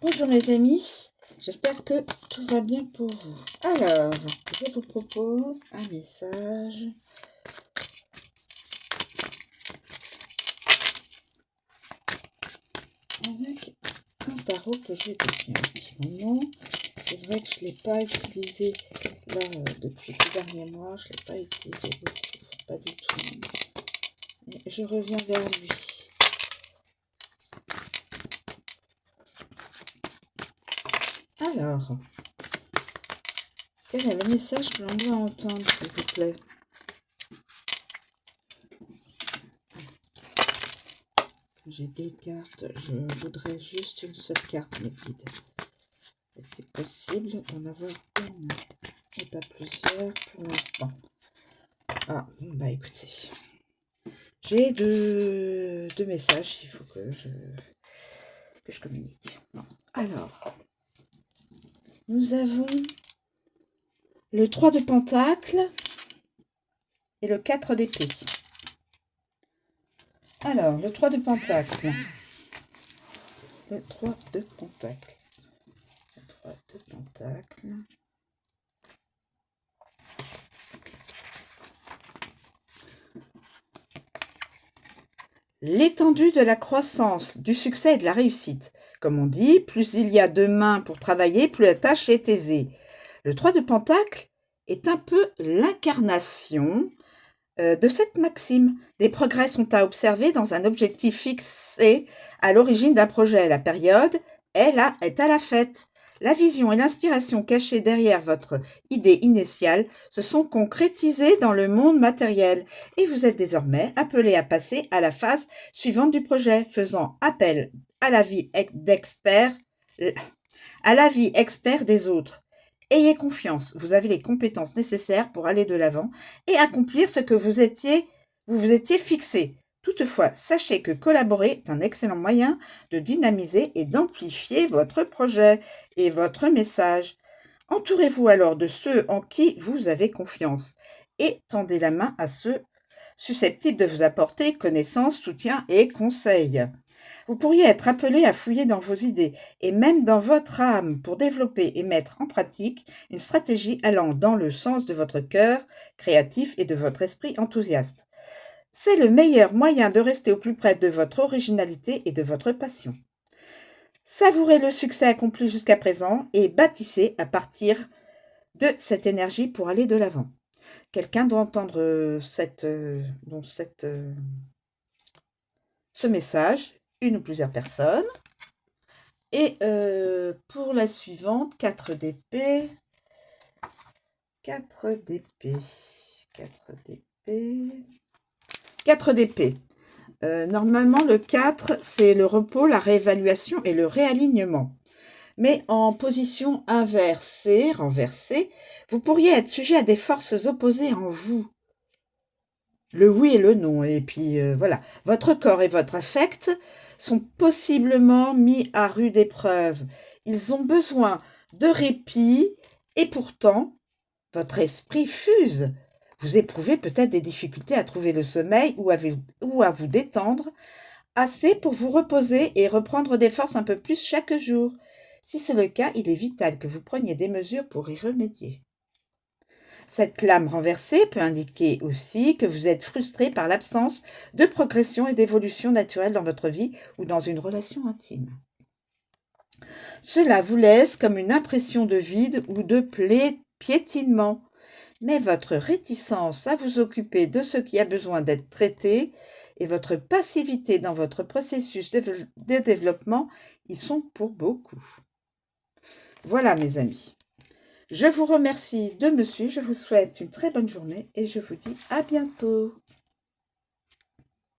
Bonjour mes amis, j'espère que tout va bien pour vous. Alors, je vous propose un message avec un tarot que j'ai depuis un petit moment. C'est vrai que je ne l'ai pas utilisé là depuis ces derniers mois, je ne l'ai pas utilisé beaucoup, pas du tout. Et je reviens vers lui. Alors, quel est le message que l'on doit entendre, s'il vous plaît? J'ai deux cartes, je voudrais juste une seule carte, mes guides. Est-il possible d'en avoir une et pas plusieurs pour l'instant? Ah, bon, bah écoutez, j'ai deux messages, il faut que je communique. Bon. Alors, nous avons le 3 de Pentacles et le 4 d'épée. Alors, le 3 de Pentacles. Le 3 de Pentacles. Le 3 de Pentacles. L'étendue de la croissance, du succès et de la réussite. Comme on dit, plus il y a de mains pour travailler, plus la tâche est aisée. Le 3 de Pentacles est un peu l'incarnation de cette maxime. Des progrès sont à observer dans un objectif fixé à l'origine d'un projet. La période est à la fête. La vision et l'inspiration cachées derrière votre idée initiale se sont concrétisées dans le monde matériel et vous êtes désormais appelé à passer à la phase suivante du projet, faisant appel à l'avis expert des autres. Ayez confiance, vous avez les compétences nécessaires pour aller de l'avant et accomplir ce que vous vous étiez fixé. Toutefois, sachez que collaborer est un excellent moyen de dynamiser et d'amplifier votre projet et votre message. Entourez-vous alors de ceux en qui vous avez confiance et tendez la main à ceux susceptibles de vous apporter connaissances, soutien et conseils. Vous pourriez être appelé à fouiller dans vos idées et même dans votre âme pour développer et mettre en pratique une stratégie allant dans le sens de votre cœur créatif et de votre esprit enthousiaste. C'est le meilleur moyen de rester au plus près de votre originalité et de votre passion. Savourez le succès accompli jusqu'à présent et bâtissez à partir de cette énergie pour aller de l'avant. Quelqu'un doit entendre ce message, une ou plusieurs personnes. Et pour la suivante, 4 d'épée. 4 d'épée. 4 d'épée. 4 d'épée. Normalement, le 4, c'est le repos, la réévaluation et le réalignement. Mais en position inversée, renversée, vous pourriez être sujet à des forces opposées en vous. Le oui et le non. Et puis, voilà. Votre corps et votre affect sont possiblement mis à rude épreuve. Ils ont besoin de répit et pourtant, votre esprit fuse. Vous éprouvez peut-être des difficultés à trouver le sommeil ou à vous détendre, assez pour vous reposer et reprendre des forces un peu plus chaque jour. Si c'est le cas, il est vital que vous preniez des mesures pour y remédier. Cette lame renversée peut indiquer aussi que vous êtes frustré par l'absence de progression et d'évolution naturelle dans votre vie ou dans une relation intime. Cela vous laisse comme une impression de vide ou de piétinement, mais votre réticence à vous occuper de ce qui a besoin d'être traité et votre passivité dans votre processus de développement y sont pour beaucoup. Voilà mes amis. Je vous remercie de me suivre, je vous souhaite une très bonne journée et je vous dis à bientôt.